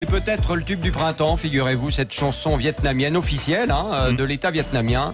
C'est peut-être le tube du printemps, figurez-vous, cette chanson vietnamienne officielle de l'État vietnamien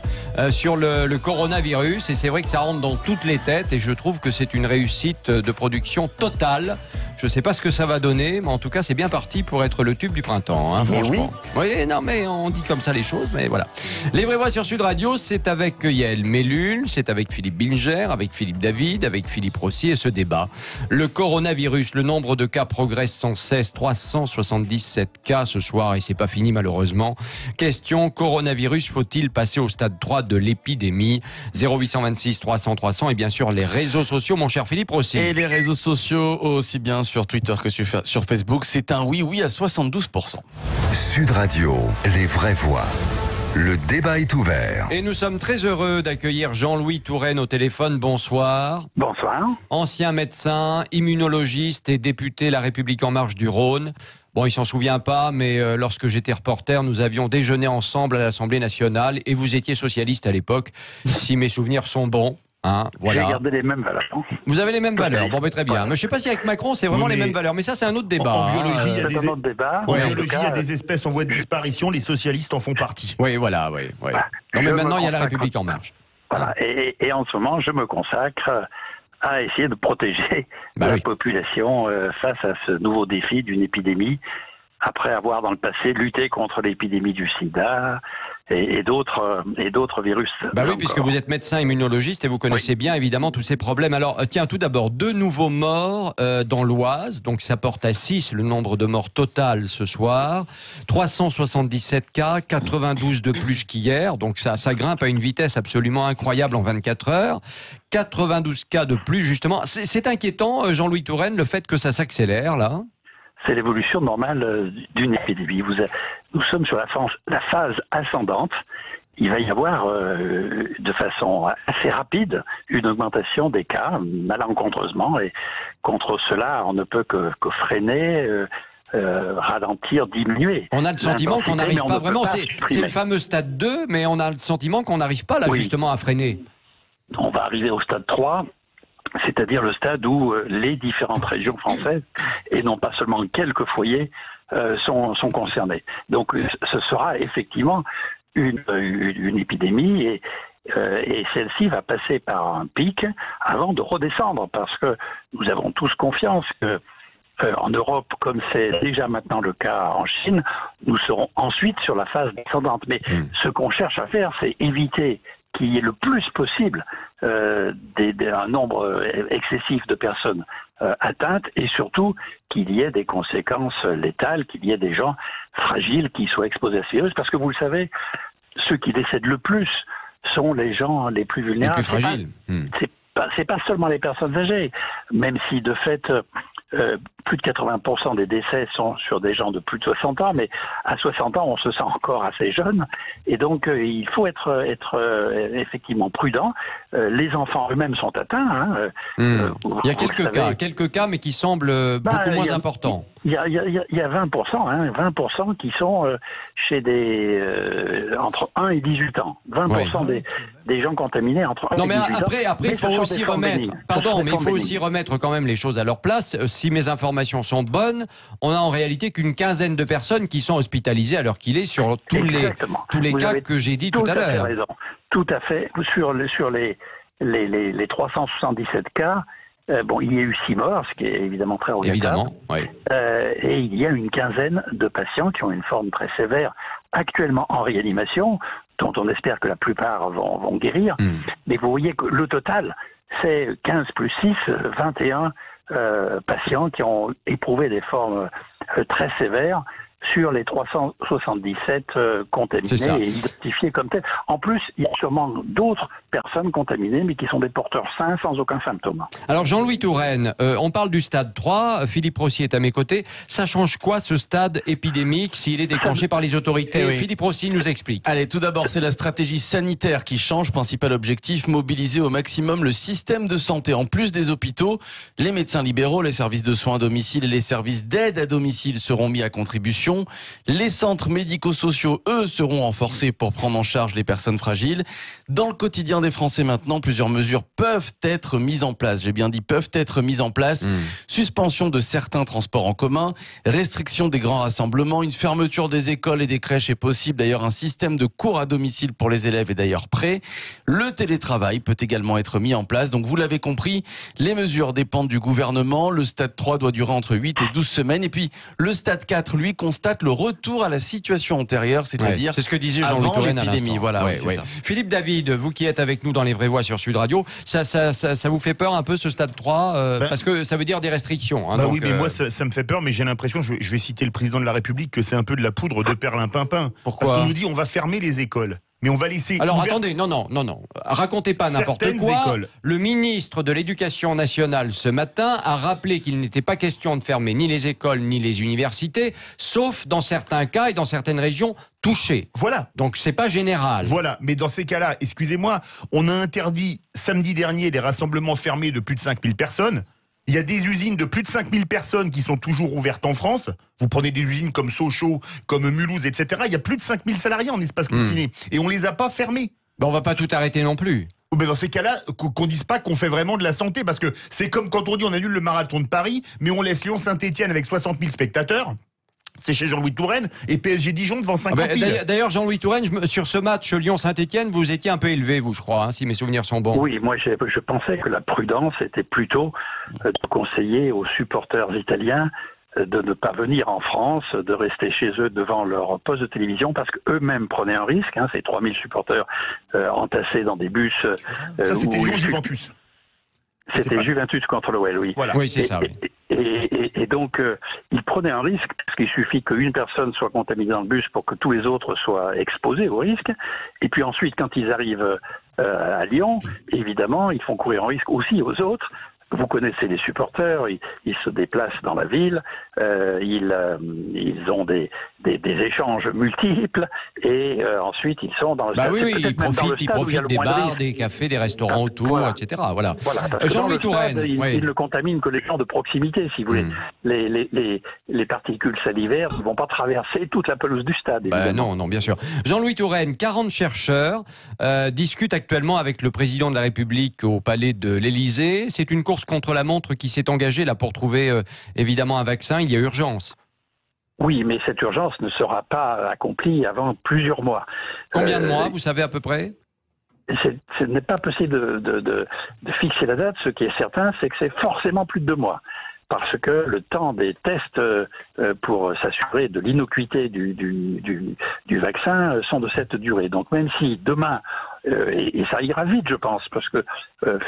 sur le coronavirus. Et c'est vrai que ça rentre dans toutes les têtes et je trouve que c'est une réussite de production totale. Je ne sais pas ce que ça va donner, mais en tout cas, c'est bien parti pour être le tube du printemps, franchement. Oui, non, mais on dit comme ça les choses, mais voilà. Les Vraies Voix sur Sud Radio, c'est avec Yael Mellul, c'est avec Philippe Bilger, avec Philippe David, avec Philippe Rossi et ce débat. Le coronavirus, le nombre de cas progresse sans cesse, 377 cas ce soir et c'est pas fini malheureusement. Question, coronavirus, faut-il passer au stade 3 de l'épidémie? 0826 300 300 et bien sûr les réseaux sociaux, mon cher Philippe Rossi. Et les réseaux sociaux aussi bien sur Twitter que sur Facebook, c'est un oui à 72%. Sud Radio, les vraies voix. Le débat est ouvert. Et nous sommes très heureux d'accueillir Jean-Louis Touraine au téléphone. Bonsoir. Bonsoir. Ancien médecin, immunologiste et député La République En Marche du Rhône. Bon, il s'en souvient pas, mais lorsque j'étais reporter, nous avions déjeuné ensemble à l'Assemblée nationale et vous étiez socialiste à l'époque, si mes souvenirs sont bons. Voilà. J'ai gardé les mêmes valeurs. Vous avez les mêmes valeurs, bon, très bien. Mais je ne sais pas si avec Macron c'est vraiment les mêmes valeurs, mais ça c'est un autre débat. En biologie, il y a C'est un autre débat. En biologie, il y a des espèces en voie de disparition, les socialistes en font partie. Oui, voilà, oui. Non, mais maintenant il y a La République En Marche. Voilà. Et en ce moment, je me consacre à essayer de protéger la population face à ce nouveau défi d'une épidémie, après avoir dans le passé lutté contre l'épidémie du sida et d'autres virus. Oui, puisque vous êtes médecin immunologiste et vous connaissez bien évidemment tous ces problèmes. Alors tiens, tout d'abord, 2 nouveaux morts dans l'Oise, donc ça porte à 6 le nombre de morts total ce soir. 377 cas, 92 de plus qu'hier, donc ça grimpe à une vitesse absolument incroyable en 24 heures. 92 cas de plus justement. C'est inquiétant, Jean-Louis Touraine, le fait que ça s'accélère là. C'est l'évolution normale d'une épidémie. Nous sommes sur la phase ascendante. Il va y avoir de façon assez rapide une augmentation des cas, malencontreusement. Et contre cela, on ne peut que freiner, ralentir, diminuer. On a le sentiment qu'on n'arrive pas vraiment. C'est le fameux stade 2, mais on a le sentiment qu'on n'arrive pas là justement à freiner. On va arriver au stade 3. C'est-à-dire le stade où les différentes régions françaises, et non pas seulement quelques foyers, sont concernés. Donc ce sera effectivement une épidémie et celle-ci va passer par un pic avant de redescendre, parce que nous avons tous confiance que en Europe, comme c'est déjà maintenant le cas en Chine, nous serons ensuite sur la phase descendante. Mais ce qu'on cherche à faire, c'est éviter qu'il y ait le plus possible un nombre excessif de personnes atteintes et surtout qu'il y ait des conséquences létales, qu'il y ait des gens fragiles qui soient exposés à ce virus. Parce que vous le savez, ceux qui décèdent le plus sont les gens les plus vulnérables. Les plus fragiles. C'est pas seulement les personnes âgées, même si de fait plus de 80% des décès sont sur des gens de plus de 60 ans, mais à 60 ans on se sent encore assez jeune et donc il faut être effectivement prudent. Les enfants eux-mêmes sont atteints. Il y a quelques cas, mais qui semblent beaucoup moins importants. Il y a 20%, 20% qui sont chez entre 1 et 18 ans. 20% des gens contaminés entre 1 et 18 ans. Mais après, il faut aussi remettre quand même les choses à leur place. Si mes informations sont bonnes, on a en réalité qu'une quinzaine de personnes qui sont hospitalisées à l'heure qu'il est sur tous les cas que j'ai dit tout à l'heure. Tout à fait. Sur les 377 cas, il y a eu 6 morts, ce qui est évidemment très regrettable. Et il y a une quinzaine de patients qui ont une forme très sévère actuellement en réanimation, dont on espère que la plupart vont guérir. Mais vous voyez que le total, c'est 15 plus 6, 21 patients qui ont éprouvé des formes très sévères sur les 377 contaminés et identifiés comme tels. En plus, il y a sûrement d'autres personnes contaminées, mais qui sont des porteurs sains sans aucun symptôme. Alors Jean-Louis Touraine, on parle du stade 3, Philippe Rossi est à mes côtés. Ça change quoi ce stade épidémique s'il est déclenché par les autorités? Philippe Rossi nous explique. Allez, tout d'abord, c'est la stratégie sanitaire qui change. Principal objectif, mobiliser au maximum le système de santé. En plus des hôpitaux, les médecins libéraux, les services de soins à domicile et les services d'aide à domicile seront mis à contribution. régions. Les centres médico-sociaux, eux, seront renforcés pour prendre en charge les personnes fragiles. Dans le quotidien des Français maintenant, plusieurs mesures peuvent être mises en place. J'ai bien dit peuvent être mises en place. Suspension de certains transports en commun, restriction des grands rassemblements, une fermeture des écoles et des crèches est possible. D'ailleurs, un système de cours à domicile pour les élèves est d'ailleurs prêt. Le télétravail peut également être mis en place. Donc vous l'avez compris, les mesures dépendent du gouvernement. Le stade 3 doit durer entre 8 et 12 semaines. Et puis le stade 4, lui, constate le retour à la situation antérieure, c'est-à-dire c'est ce que disait Jean-Louis avant Touraine l'épidémie. Voilà, c'est ça. Philippe David, vous qui êtes avec nous dans Les Vraies Voix sur Sud Radio, ça vous fait peur un peu ce stade 3 parce que ça veut dire des restrictions. Hein, bah donc, oui, mais moi ça me fait peur, mais j'ai l'impression, je vais citer le président de la République, que c'est un peu de la poudre de perlimpinpin. Pourquoi ? Parce qu'on nous dit on va fermer les écoles. Mais on va laisser. Alors attendez, non. Racontez pas n'importe quoi. Écoles. Le ministre de l'Éducation nationale ce matin a rappelé qu'il n'était pas question de fermer ni les écoles ni les universités, sauf dans certains cas et dans certaines régions touchées. Voilà. Donc c'est pas général. Voilà. Mais dans ces cas-là, excusez-moi, on a interdit samedi dernier les rassemblements fermés de plus de 5000 personnes. Il y a des usines de plus de 5000 personnes qui sont toujours ouvertes en France. Vous prenez des usines comme Sochaux, comme Mulhouse, etc. Il y a plus de 5000 salariés en espace confiné. Et on les a pas fermés. Ben, on va pas tout arrêter non plus. Ben dans ces cas-là, qu'on dise pas qu'on fait vraiment de la santé. Parce que c'est comme quand on dit on annule le marathon de Paris, mais on laisse Lyon-Saint-Etienne avec 60 000 spectateurs. C'est chez Jean-Louis Touraine et PSG Dijon devant 50 000. D'ailleurs, Jean-Louis Touraine, sur ce match Lyon-Saint-Etienne, vous étiez un peu élevé, vous, je crois, hein, si mes souvenirs sont bons. Oui, moi je pensais que la prudence était plutôt de conseiller aux supporters italiens de ne pas venir en France, de rester chez eux devant leur poste de télévision parce qu'eux-mêmes prenaient un risque. Hein, ces 3000 supporters entassés dans des bus. Ça, c'était Lyon-Juventus. C'était Juventus contre l'OL, oui. Voilà. Oui, c'est ça. Oui. Et donc, ils prenaient un risque, parce qu'il suffit qu'une personne soit contaminée dans le bus pour que tous les autres soient exposés au risque. Et puis ensuite, quand ils arrivent à Lyon, évidemment, ils font courir un risque aussi aux autres. Vous connaissez les supporters, ils se déplacent dans la ville, ils ont des échanges multiples et ensuite ils sont dans le stade. Oui, ils profitent des bars, des cafés, des restaurants autour, etc. Voilà. Jean-Louis Touraine, ils ne contaminent que les gens de proximité, si vous voulez. Les particules salivaires ne vont pas traverser toute la pelouse du stade. Non, bien sûr. Jean-Louis Touraine, 40 chercheurs discutent actuellement avec le président de la République au palais de l'Élysée. C'est une course contre la montre qui s'est engagée là pour trouver évidemment un vaccin. Il y a urgence. Oui, mais cette urgence ne sera pas accomplie avant plusieurs mois. Combien de mois, vous savez à peu près ? Ce n'est pas possible de fixer la date. Ce qui est certain, c'est que c'est forcément plus de 2 mois. Parce que le temps des tests pour s'assurer de l'innocuité du vaccin sont de cette durée. Donc même si demain, et ça ira vite je pense, parce que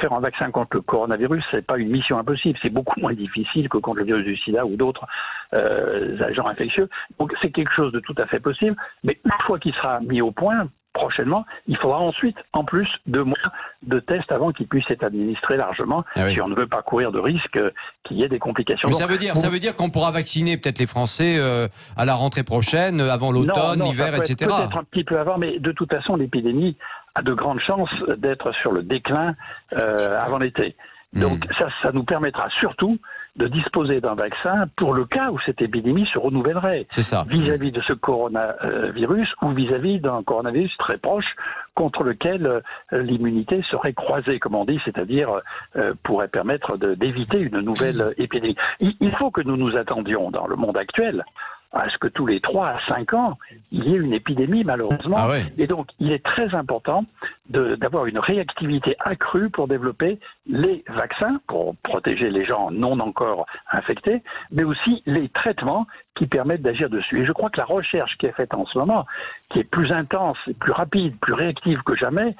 faire un vaccin contre le coronavirus, c'est pas une mission impossible, c'est beaucoup moins difficile que contre le virus du sida ou d'autres agents infectieux. Donc c'est quelque chose de tout à fait possible, mais une fois qu'il sera mis au point, prochainement, il faudra ensuite, en plus, 2 mois de tests avant qu'il puisse être administré largement, si on ne veut pas courir de risque qu'il y ait des complications. Mais ça veut dire qu'on pourra vacciner peut-être les Français à la rentrée prochaine, avant l'automne, l'hiver, etc. Peut-être un petit peu avant, mais de toute façon, l'épidémie a de grandes chances d'être sur le déclin avant l'été. Donc ça nous permettra surtout de disposer d'un vaccin pour le cas où cette épidémie se renouvellerait. C'est ça. Vis-à-vis de ce coronavirus ou vis-à-vis d'un coronavirus très proche contre lequel l'immunité serait croisée, comme on dit, c'est-à-dire pourrait permettre d'éviter une nouvelle épidémie. Il faut que nous nous attendions dans le monde actuel à ce que tous les 3 à 5 ans, il y ait une épidémie, malheureusement. Ah ouais. Et donc, il est très important d'avoir une réactivité accrue pour développer les vaccins, pour protéger les gens non encore infectés, mais aussi les traitements qui permettent d'agir dessus. Et je crois que la recherche qui est faite en ce moment, qui est plus intense, plus rapide, plus réactive que jamais,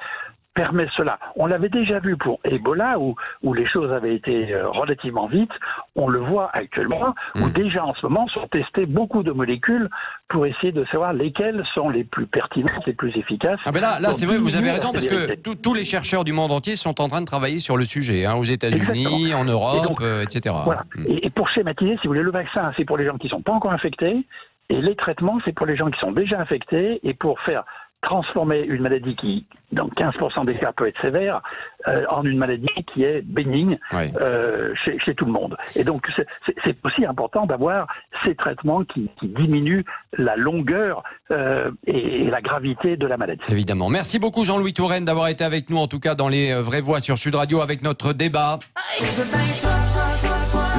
permet cela. On l'avait déjà vu pour Ebola, où les choses avaient été relativement vite. On le voit actuellement, où déjà en ce moment sont testées beaucoup de molécules pour essayer de savoir lesquelles sont les plus pertinentes, les plus efficaces. Ah ben là c'est vrai, vous avez raison, parce que tous les chercheurs du monde entier sont en train de travailler sur le sujet, aux États-Unis, en Europe, etc. Voilà. Et pour schématiser, si vous voulez, le vaccin, c'est pour les gens qui ne sont pas encore infectés, et les traitements, c'est pour les gens qui sont déjà infectés, et pour faire transformer une maladie qui, dans 15% des cas, peut être sévère, en une maladie qui est bénigne chez tout le monde. Et donc, c'est aussi important d'avoir ces traitements qui diminuent la longueur et la gravité de la maladie. Évidemment. Merci beaucoup Jean-Louis Touraine d'avoir été avec nous, en tout cas dans les Vraies Voix sur Sud Radio, avec notre débat.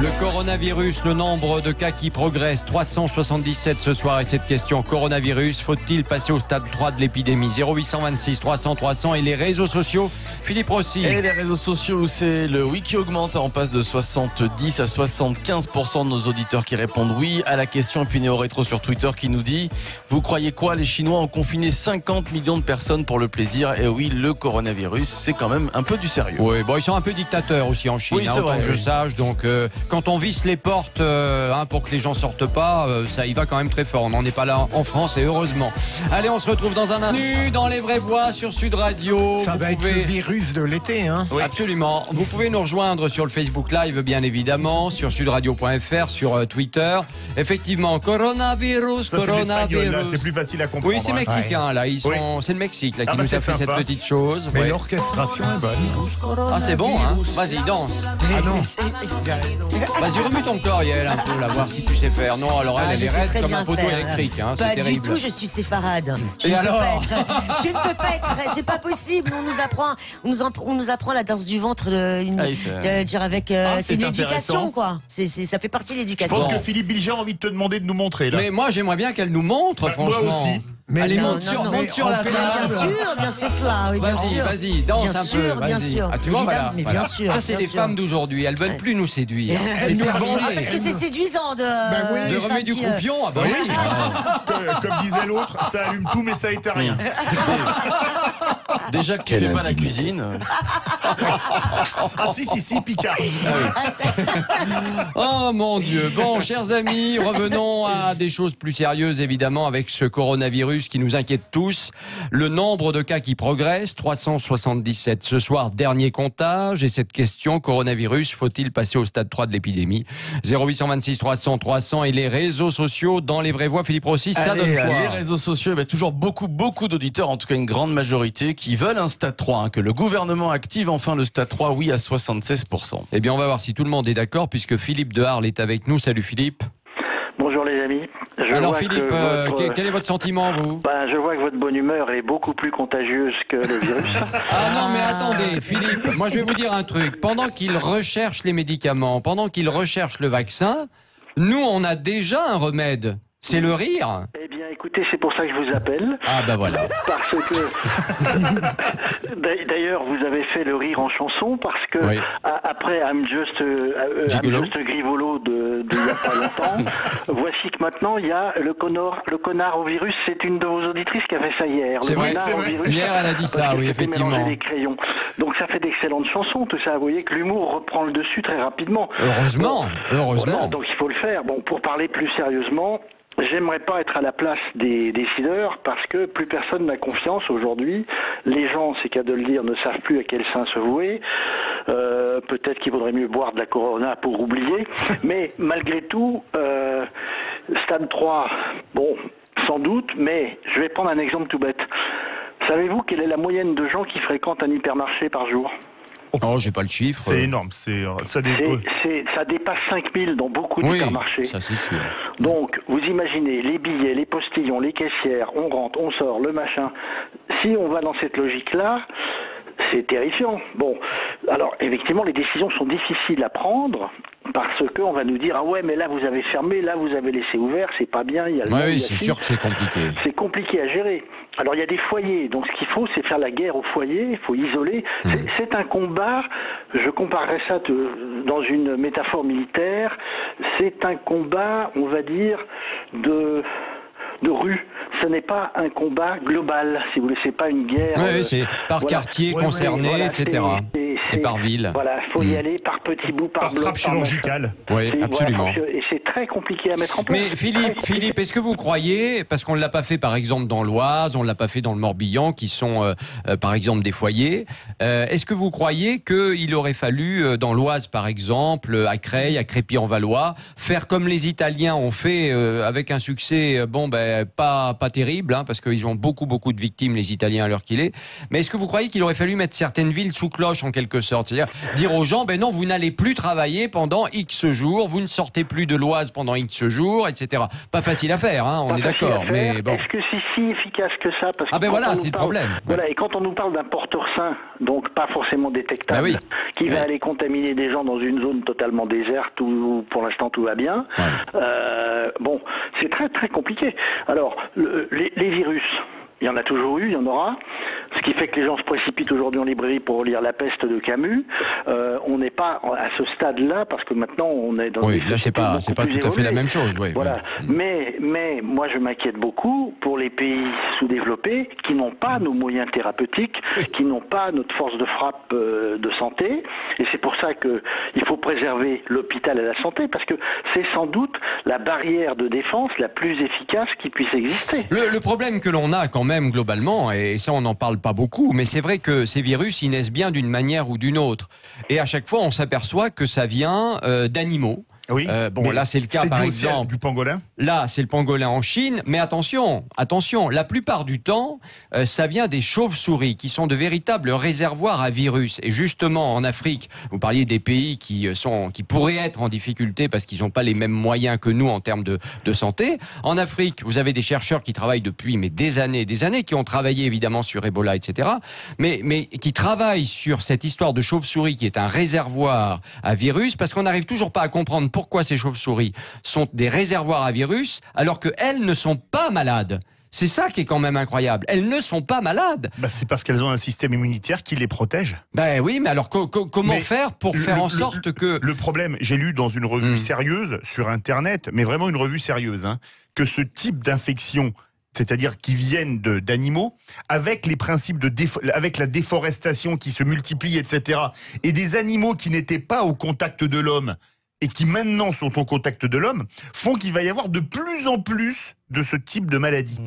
Le coronavirus, le nombre de cas qui progresse, 377 ce soir. Et cette question, coronavirus, faut-il passer au stade 3 de l'épidémie? 0826 300 300 et les réseaux sociaux. Philippe Rossi. Et les réseaux sociaux, c'est le oui qui augmente. On passe de 70 à 75% de nos auditeurs qui répondent oui à la question. Et puis Néo Rétro sur Twitter qui nous dit: vous croyez quoi? Les Chinois ont confiné 50 millions de personnes pour le plaisir. Et oui, le coronavirus, c'est quand même un peu du sérieux. Oui, bon, ils sont un peu dictateurs aussi en Chine, oui, c'est vrai, autant que je sache. Donc, quand on visse les portes pour que les gens sortent pas, ça y va quand même très fort. On n'en est pas là en France et heureusement. Allez, on se retrouve dans un instant dans les Vraies Voix sur Sud Radio. Ça va être le virus de l'été, hein. Oui. Absolument. Vous pouvez nous rejoindre sur le Facebook Live, bien évidemment, sur sudradio.fr, sur Twitter. Effectivement, coronavirus, ça, coronavirus. C'est plus facile à comprendre. Oui, c'est mexicain, là. C'est le Mexique là, qui nous a fait sympa. cette petite chose. Mais l'orchestration est bonne. Ah, c'est bon, hein. Vas-y, danse. Ah non. Vas-y, remue ton corps, Yael, un peu, là, voir si tu sais faire. Non, alors elle je est sais raide très comme bien un poteau faire. électrique. Hein, Pas c'est du terrible. tout, je suis séfarade. Et Je alors ne peux pas être, c'est pas possible. On nous apprend la danse du ventre, dire avec, c'est une intéressant. éducation, quoi. Ça fait partie de Je l'éducation. pense que Philippe Bilger a envie de te demander de nous montrer là. Mais moi, j'aimerais bien qu'elle nous montre, Bah, moi franchement. aussi. Mais Allez, non, monte sur mais la en table. Bien sûr, bien c'est cela, oui, bien Vas-y, sûr. vas-y, danse Bien un sûr, peu. bien vas-y. sûr. Ah, tu vois, Évidemment, voilà. mais voilà. bien sûr, Ça, c'est bien les sûr. femmes d'aujourd'hui. Elles veulent plus nous séduire. C'est Elles nous terminé. vendent. Parce que c'est séduisant de De les remuer femmes du qui, croupion, ah bah oui. Comme disait l'autre, ça allume tout mais ça éteint rien. Déjà que tu fais pas la cuisine. Ah si, Picard. Oh mon Dieu. Bon, chers amis, revenons à des choses plus sérieuses, évidemment, avec ce coronavirus qui nous inquiète tous. Le nombre de cas qui progresse, 377 ce soir, dernier comptage. Et cette question, coronavirus, faut-il passer au stade 3 de l'épidémie? 0826 300 300 et les réseaux sociaux dans les Vraies Voix. Philippe Rossi, ça donne quoi? Les réseaux sociaux, toujours beaucoup d'auditeurs, en tout cas une grande majorité, qui veulent un stade 3, que le gouvernement active enfin le stade 3, oui, à 76%. Eh bien, on va voir si tout le monde est d'accord, puisque Philippe de Arles est avec nous. Salut Philippe. Bonjour les amis. Alors Philippe, quel est votre sentiment, vous? Je vois que votre bonne humeur est beaucoup plus contagieuse que le virus. Ah non, mais attendez, Philippe, moi je vais vous dire un truc. Pendant qu'ils recherchent les médicaments, pendant qu'ils recherchent le vaccin, nous on a déjà un remède. C'est le rire. Eh bien, écoutez, c'est pour ça que je vous appelle. Ah bah voilà. Parce que d'ailleurs, vous avez fait le rire en chanson parce que Oui. après I'm Just Grivolo de il y a pas longtemps, voici que maintenant il y a le connard au virus. C'est une de vos auditrices qui a fait ça hier. C'est Le vrai, connard c'est au vrai. virus. Hier, elle a dit ça, Parce que oui, c'était effectivement. mélanger des crayons. Donc ça fait d'excellentes chansons, tout ça. Vous voyez que l'humour reprend le dessus très rapidement. Heureusement, heureusement. Voilà, donc il faut le faire. Bon, pour parler plus sérieusement, j'aimerais pas être à la place des décideurs parce que plus personne n'a confiance aujourd'hui. Les gens, c'est qu'à de le dire, ne savent plus à quel sein se vouer. Peut-être qu'il vaudrait mieux boire de la Corona pour oublier. Mais malgré tout, stade 3, bon, sans doute, mais je vais prendre un exemple tout bête. Savez-vous quelle est la moyenne de gens qui fréquentent un hypermarché par jour ? Oh, j'ai pas le chiffre. C'est énorme. Ça dépasse 5000 dans beaucoup Oui, d'hypermarchés. ça c'est sûr. Donc, vous imaginez, les billets, les postillons, les caissières, on rentre, on sort, le machin. Si on va dans cette logique-là, c'est terrifiant. Bon, alors, effectivement, les décisions sont difficiles à prendre parce qu'on va nous dire « Ah ouais, mais là, vous avez fermé, là, vous avez laissé ouvert, c'est pas bien, il y a le... » Oui, c'est sûr que c'est compliqué. C'est compliqué à gérer. Alors, il y a des foyers. Donc, ce qu'il faut, c'est faire la guerre aux foyers. Il faut isoler. C'est un combat. Je comparerais ça dans une métaphore militaire. C'est un combat, on va dire, de rue. Ce n'est pas un combat global, si vous voulez. C'est pas une guerre. Oui, c'est par quartier concerné, voilà, etc. Et par ville. Voilà, il faut y aller par petits bouts, par bloc. Frappe chirurgicale. Oui, absolument. Voilà, et c'est très compliqué à mettre en place. Mais Philippe, est-ce que vous croyez, parce qu'on ne l'a pas fait par exemple dans l'Oise, on ne l'a pas fait dans le Morbihan, qui sont par exemple des foyers, est-ce que vous croyez qu'il aurait fallu, dans l'Oise par exemple, à Creil, à Crépy-en-Valois, faire comme les Italiens ont fait avec un succès, pas terrible, hein, parce qu'ils ont beaucoup de victimes, les Italiens à l'heure qu'il est, mais est-ce que vous croyez qu'il aurait fallu mettre certaines villes sous cloche en quelque sorte, c'est-à-dire dire aux gens, non, vous n'allez plus travailler pendant X jours, vous ne sortez plus de l'Oise pendant X jours, etc. Pas facile à faire, hein, on est d'accord. Mais bon. Est-ce que c'est si efficace que ça? Parce que voilà, c'est le problème. Voilà, et quand on nous parle d'un porteur sain, donc pas forcément détectable, qui va aller contaminer des gens dans une zone totalement déserte où pour l'instant tout va bien, c'est très très compliqué. Alors, les virus, il y en a toujours eu, il y en aura. Ce qui fait que les gens se précipitent aujourd'hui en librairie pour lire La Peste de Camus. On n'est pas à ce stade-là parce que maintenant on est dans là c'est pas tout à fait la même chose. Voilà. Mais moi je m'inquiète beaucoup pour les pays sous-développés qui n'ont pas nos moyens thérapeutiques, qui n'ont pas notre force de frappe de santé. Et c'est pour ça que il faut préserver l'hôpital et la santé parce que c'est sans doute la barrière de défense la plus efficace qui puisse exister. Le problème que l'on a quand même globalement, et ça on n'en parle pas beaucoup, mais c'est vrai que ces virus, ils naissent bien d'une manière ou d'une autre. Et à chaque fois, on s'aperçoit que ça vient d'animaux. Oui, là c'est le cas par exemple du pangolin. Là c'est le pangolin en Chine, mais attention, la plupart du temps ça vient des chauves-souris qui sont de véritables réservoirs à virus. Et justement en Afrique, vous parliez des pays qui pourraient être en difficulté parce qu'ils n'ont pas les mêmes moyens que nous en termes de santé. En Afrique, vous avez des chercheurs qui travaillent depuis des années, qui ont travaillé évidemment sur Ebola, etc. Mais qui travaillent sur cette histoire de chauve-souris qui est un réservoir à virus parce qu'on n'arrive toujours pas à comprendre pourquoi ces chauves-souris sont des réservoirs à virus alors qu'elles ne sont pas malades. C'est ça qui est quand même incroyable. Elles ne sont pas malades. C'est parce qu'elles ont un système immunitaire qui les protège. Oui, mais alors comment faire pour faire en sorte que... Le problème, j'ai lu dans une revue sérieuse sur Internet, mais vraiment une revue sérieuse, que ce type d'infection, c'est-à-dire qui viennent d'animaux, avec les principes avec la déforestation qui se multiplie, etc., et des animaux qui n'étaient pas au contact de l'homme, et qui maintenant sont au contact de l'homme, font qu'il va y avoir de plus en plus de ce type de maladie.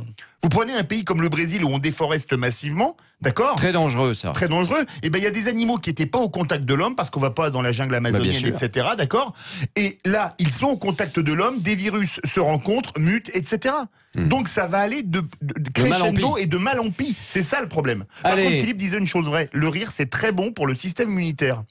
Vous prenez un pays comme le Brésil où on déforeste massivement, d'accord ? Très dangereux ça. Très dangereux. Et il y a des animaux qui n'étaient pas au contact de l'homme parce qu'on va pas dans la jungle amazonienne, etc. D'accord ? Et là, ils sont au contact de l'homme, des virus se rencontrent, mutent, etc. Donc ça va aller de crescendo et de mal en pis. C'est ça le problème. Par contre, Philippe disait une chose vraie. Le rire, c'est très bon pour le système immunitaire.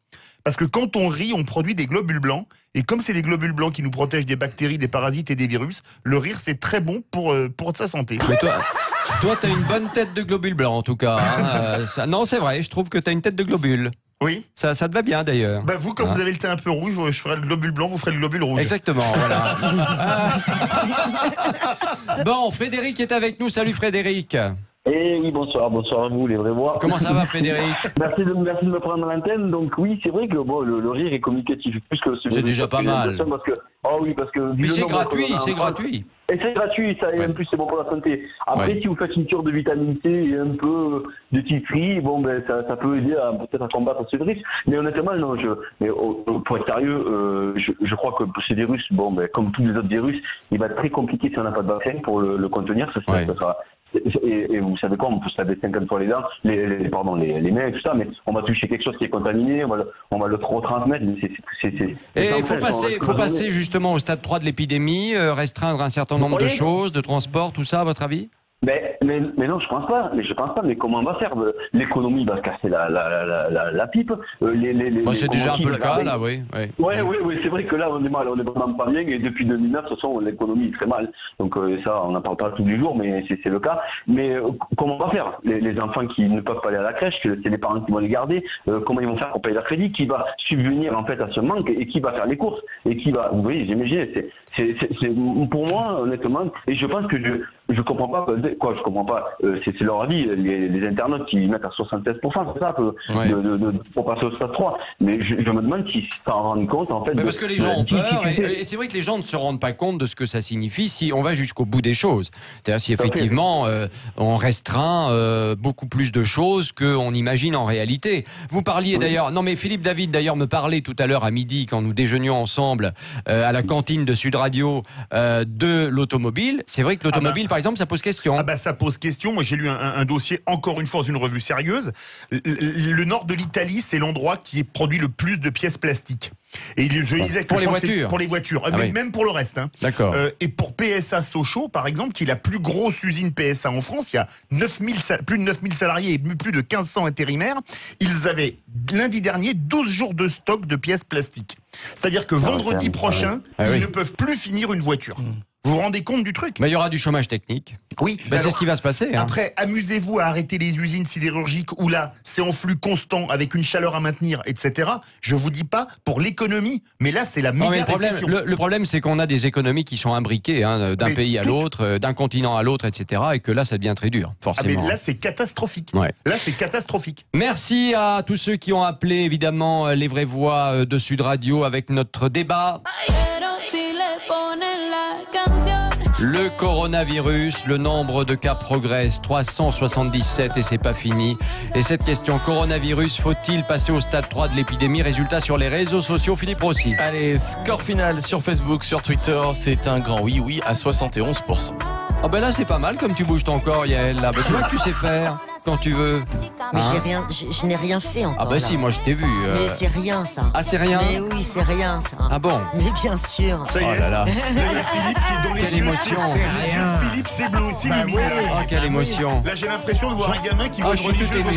Parce que quand on rit, on produit des globules blancs. Et comme c'est les globules blancs qui nous protègent des bactéries, des parasites et des virus, le rire, c'est très bon pour sa santé. Mais toi, t'as une bonne tête de globules blancs, en tout cas. Non, c'est vrai, je trouve que t'as une tête de globules. Oui. Ça te va bien, d'ailleurs. Vous, comme vous avez le teint un peu rouge, je ferai le globule blanc, vous ferez le globule rouge. Exactement, voilà. Bon, Frédéric est avec nous. Salut, Frédéric. Eh oui, bonsoir à vous les vrais voix. Comment ça va, Frédéric? Merci de me prendre l'antenne. Donc oui, c'est vrai que le rire est communicatif plus que c'est déjà pas mal. Parce que puis c'est gratuit, Et c'est gratuit, ça, et en plus c'est bon pour la santé. Après, si vous faites une cure de vitamine C et un peu de titri, ça peut aider peut-être à combattre ce virus. Mais honnêtement, non, pour être sérieux, je crois que ces virus, comme tous les autres virus, il va être très compliqué si on n'a pas de vaccin pour le contenir. Ça sera et vous savez quoi, on peut se laver 50 fois les dents, les mains et tout ça, mais on va toucher quelque chose qui est contaminé, on va le retransmettre. Et il faut passer justement au stade 3 de l'épidémie, restreindre un certain nombre de choses, de transport, tout ça, à votre avis? Mais non, je pense pas. Mais comment on va faire? L'économie va se casser la pipe. C'est déjà un peu le cas, là, oui. Oui, c'est vrai que là, on est mal, on est vraiment pas bien. Et depuis 2009, de toute façon, l'économie est très mal. Donc ça, on n'en parle pas tous les jours, mais c'est le cas. Mais comment on va faire? Les enfants qui ne peuvent pas aller à la crèche, c'est les parents qui vont les garder. Comment ils vont faire pour payer leur crédit? Qui va subvenir en fait à ce manque? Et qui va faire les courses? Et qui va... Vous voyez, j'imagine, c'est pour moi, honnêtement, et je pense que je comprends pas, quoi, je comprends pas, c'est leur avis, les internautes qui mettent à 76%, c'est ça, pour passer au stade 3. Mais je me demande s'ils s'en rendent compte, en fait. Mais parce que les gens ont peur, et c'est vrai que les gens ne se rendent pas compte de ce que ça signifie si on va jusqu'au bout des choses. C'est-à-dire si effectivement on restreint beaucoup plus de choses qu'on imagine en réalité. Vous parliez d'ailleurs, non mais Philippe David d'ailleurs me parlait tout à l'heure à midi quand nous déjeunions ensemble à la cantine de Sud Radio de l'automobile. C'est vrai que l'automobile par exemple ça pose question. Ah bah ça pose question. Moi j'ai lu un dossier encore une fois dans une revue sérieuse. Le nord de l'Italie c'est l'endroit qui produit le plus de pièces plastiques. Et je disais que pour les voitures. Pour les voitures, même pour le reste. Hein. D'accord. Et pour PSA Sochaux, par exemple, qui est la plus grosse usine PSA en France, il y a plus de 9000 salariés et plus de 1500 intérimaires. Ils avaient lundi dernier 12 jours de stock de pièces plastiques. C'est-à-dire que vendredi prochain, ils ne peuvent plus finir une voiture. Vous vous rendez compte du truc? Il y aura du chômage technique. Oui. C'est ce qui va se passer. Après, amusez-vous à arrêter les usines sidérurgiques où là, c'est en flux constant avec une chaleur à maintenir, etc. Je vous dis pas pour l'économie, mais là, c'est la méga récession. Le problème, c'est qu'on a des économies qui sont imbriquées d'un pays à l'autre, d'un continent à l'autre, etc. Et que là, ça devient très dur, forcément. Ah mais là, c'est catastrophique. Là, c'est catastrophique. Merci à tous ceux qui ont appelé, évidemment, les vraies voix de Sud Radio avec notre débat. Le coronavirus, le nombre de cas progresse, 377 et c'est pas fini. Et cette question, coronavirus, faut-il passer au stade 3 de l'épidémie? Résultat sur les réseaux sociaux, Philippe Rossi. Allez, score final sur Facebook, sur Twitter, c'est un grand oui à 71%. Ah ben là c'est pas mal comme tu bouges ton corps, Yael. Là. Ben, tu vois que tu sais faire quand tu veux. Mais je n'ai rien fait encore. Ah bah si, moi je t'ai vu. Mais c'est rien ça. Ah c'est rien? Mais oui, c'est rien ça. Ah bon? Mais bien sûr. Ça y est. Oh là là. Philippe qui est dans les quelle yeux. émotion. Philippe c'est bleu aussi. Oh quelle émotion. Là j'ai l'impression de voir un gamin qui voit je suis tout ému.